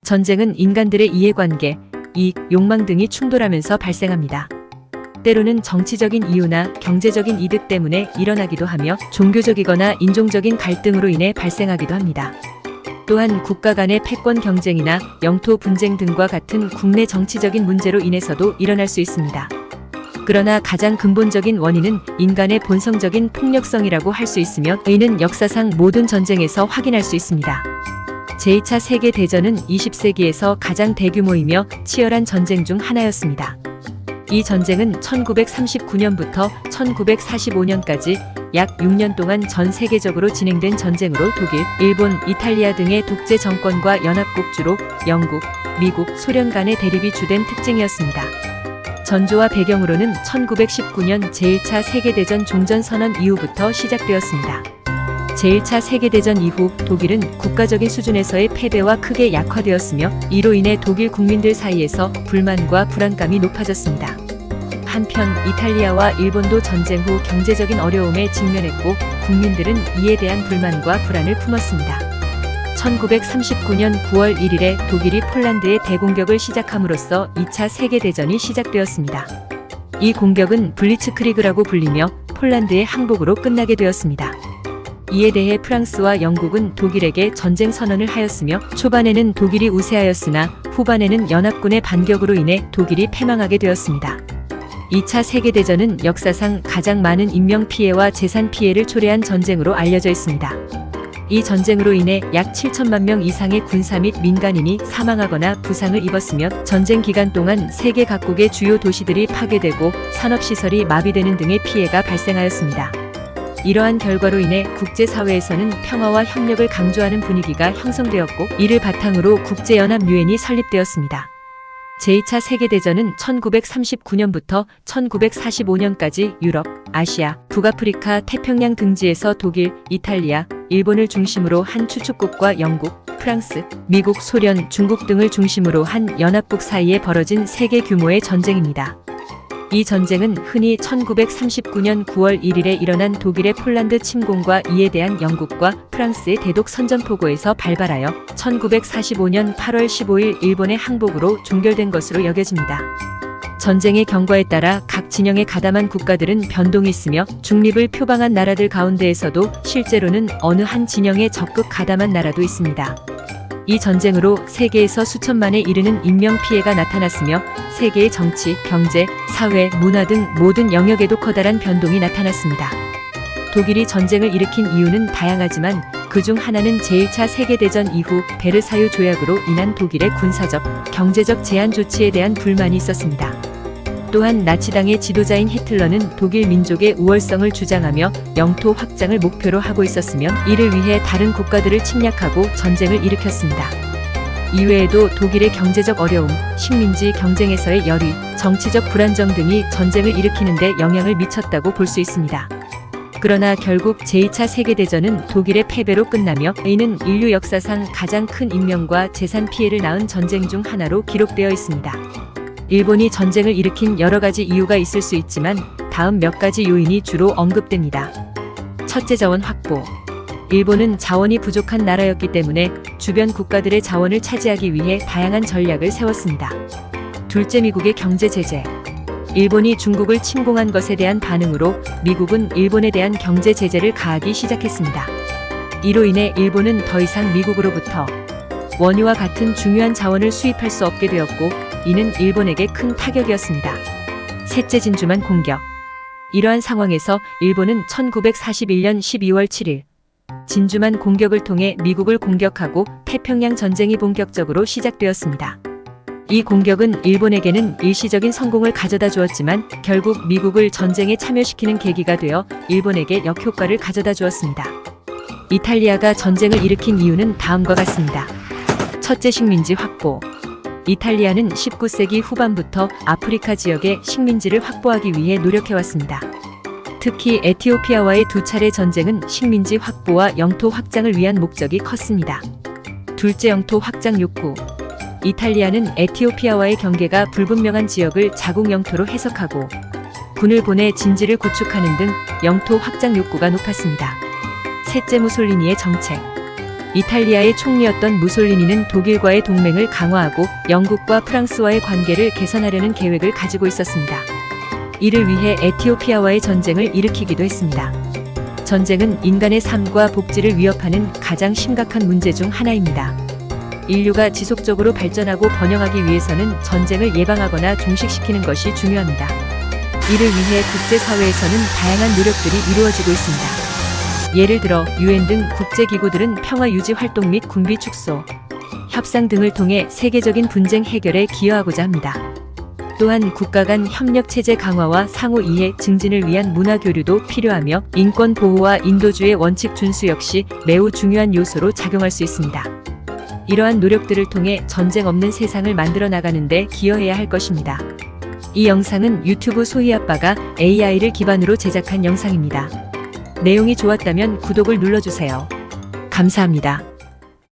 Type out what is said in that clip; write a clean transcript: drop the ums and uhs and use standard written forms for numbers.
전쟁은 인간들의 이해관계, 이익, 욕망 등이 충돌하면서 발생합니다. 때로는 정치적인 이유나 경제적인 이득 때문에 일어나기도 하며 종교적이거나 인종적인 갈등으로 인해 발생하기도 합니다. 또한 국가 간의 패권 경쟁이나 영토 분쟁 등과 같은 국내 정치적인 문제로 인해서도 일어날 수 있습니다. 그러나 가장 근본적인 원인은 인간의 본성적인 폭력성이라고 할 수 있으며 이는 역사상 모든 전쟁에서 확인할 수 있습니다. 제2차 세계대전은 20세기에서 가장 대규모이며 치열한 전쟁 중 하나였습니다. 이 전쟁은 1939년부터 1945년까지 약 6년 동안 전 세계적으로 진행된 전쟁으로 독일, 일본, 이탈리아 등의 독재 정권과 연합국 주로 영국, 미국, 소련 간의 대립이 주된 특징이었습니다. 전조와 배경으로는 1919년 제1차 세계대전 종전선언 이후부터 시작되었습니다. 제1차 세계대전 이후 독일은 국가적인 수준에서의 패배와 크게 약화되었으며 이로 인해 독일 국민들 사이에서 불만과 불안감이 높아졌습니다. 한편 이탈리아와 일본도 전쟁 후 경제적인 어려움에 직면했고 국민들은 이에 대한 불만과 불안을 품었습니다. 1939년 9월 1일에 독일이 폴란드에 대공격을 시작함으로써 2차 세계대전이 시작되었습니다. 이 공격은 블리츠크리그라고 불리며 폴란드의 항복으로 끝나게 되었습니다. 이에 대해 프랑스와 영국은 독일에게 전쟁 선언을 하였으며 초반에는 독일이 우세하였으나 후반에는 연합군의 반격으로 인해 독일이 패망하게 되었습니다. 2차 세계대전은 역사상 가장 많은 인명피해와 재산 피해를 초래한 전쟁으로 알려져 있습니다. 이 전쟁으로 인해 약 7천만 명 이상의 군사 및 민간인이 사망하거나 부상을 입었으며 전쟁 기간 동안 세계 각국의 주요 도시들이 파괴되고 산업시설이 마비되는 등의 피해가 발생하였습니다. 이러한 결과로 인해 국제사회에서는 평화와 협력을 강조하는 분위기가 형성되었고 이를 바탕으로 국제연합 유엔이 설립되었습니다. 제2차 세계대전은 1939년부터 1945년까지 유럽, 아시아, 북아프리카, 태평양 등지에서 독일, 이탈리아, 일본을 중심으로 한 추축국과 영국, 프랑스, 미국, 소련, 중국 등을 중심으로 한 연합국 사이에 벌어진 세계 규모의 전쟁입니다. 이 전쟁은 흔히 1939년 9월 1일에 일어난 독일의 폴란드 침공과 이에 대한 영국과 프랑스의 대독 선전포고에서 발발하여 1945년 8월 15일 일본의 항복으로 종결된 것으로 여겨집니다. 전쟁의 경과에 따라 각 진영에 가담한 국가들은 변동이 있으며 중립을 표방한 나라들 가운데에서도 실제로는 어느 한 진영에 적극 가담한 나라도 있습니다. 이 전쟁으로 세계에서 수천만에 이르는 인명피해가 나타났으며 세계의 정치, 경제, 사회, 문화 등 모든 영역에도 커다란 변동이 나타났습니다. 독일이 전쟁을 일으킨 이유는 다양하지만 그중 하나는 제1차 세계대전 이후 베르사유 조약으로 인한 독일의 군사적, 경제적 제한 조치에 대한 불만이 있었습니다. 또한 나치당의 지도자인 히틀러는 독일 민족의 우월성을 주장하며 영토 확장을 목표로 하고 있었으며 이를 위해 다른 국가들을 침략하고 전쟁을 일으켰습니다. 이외에도 독일의 경제적 어려움, 식민지 경쟁에서의 열의, 정치적 불안정 등이 전쟁을 일으키는 데 영향을 미쳤다고 볼 수 있습니다. 그러나 결국 제2차 세계대전은 독일의 패배로 끝나며 이는 인류 역사상 가장 큰 인명과 재산 피해를 낳은 전쟁 중 하나로 기록되어 있습니다. 일본이 전쟁을 일으킨 여러 가지 이유가 있을 수 있지만 다음 몇 가지 요인이 주로 언급됩니다. 첫째, 자원 확보. 일본은 자원이 부족한 나라였기 때문에 주변 국가들의 자원을 차지하기 위해 다양한 전략을 세웠습니다. 둘째, 미국의 경제 제재. 일본이 중국을 침공한 것에 대한 반응으로 미국은 일본에 대한 경제 제재를 가하기 시작했습니다. 이로 인해 일본은 더 이상 미국으로부터 원유와 같은 중요한 자원을 수입할 수 없게 되었고 이는 일본에게 큰 타격이었습니다. 셋째, 진주만 공격. 이러한 상황에서 일본은 1941년 12월 7일 진주만 공격을 통해 미국을 공격하고 태평양 전쟁이 본격적으로 시작되었습니다. 이 공격은 일본에게는 일시적인 성공을 가져다 주었지만 결국 미국을 전쟁에 참여시키는 계기가 되어 일본에게 역효과를 가져다 주었습니다. 이탈리아가 전쟁을 일으킨 이유는 다음과 같습니다. 첫째, 식민지 확보. 이탈리아는 19세기 후반부터 아프리카 지역의 식민지를 확보하기 위해 노력해왔습니다. 특히 에티오피아와의 두 차례 전쟁은 식민지 확보와 영토 확장을 위한 목적이 컸습니다. 둘째, 영토 확장 욕구. 이탈리아는 에티오피아와의 경계가 불분명한 지역을 자국 영토로 해석하고 군을 보내 진지를 구축하는 등 영토 확장 욕구가 높았습니다. 셋째, 무솔리니의 정책. 이탈리아의 총리였던 무솔리니는 독일과의 동맹을 강화하고 영국과 프랑스와의 관계를 개선하려는 계획을 가지고 있었습니다. 이를 위해 에티오피아와의 전쟁을 일으키기도 했습니다. 전쟁은 인간의 삶과 복지를 위협하는 가장 심각한 문제 중 하나입니다. 인류가 지속적으로 발전하고 번영하기 위해서는 전쟁을 예방하거나 종식시키는 것이 중요합니다. 이를 위해 국제사회에서는 다양한 노력들이 이루어지고 있습니다. 예를 들어 UN 등 국제기구들은 평화유지 활동 및 군비 축소, 협상 등을 통해 세계적인 분쟁 해결에 기여하고자 합니다. 또한 국가 간 협력체제 강화와 상호 이해 증진을 위한 문화교류도 필요하며 인권 보호와 인도주의 원칙 준수 역시 매우 중요한 요소로 작용할 수 있습니다. 이러한 노력들을 통해 전쟁 없는 세상을 만들어 나가는 데 기여해야 할 것입니다. 이 영상은 유튜브 소희아빠가 AI를 기반으로 제작한 영상입니다. 내용이 좋았다면 구독을 눌러주세요. 감사합니다.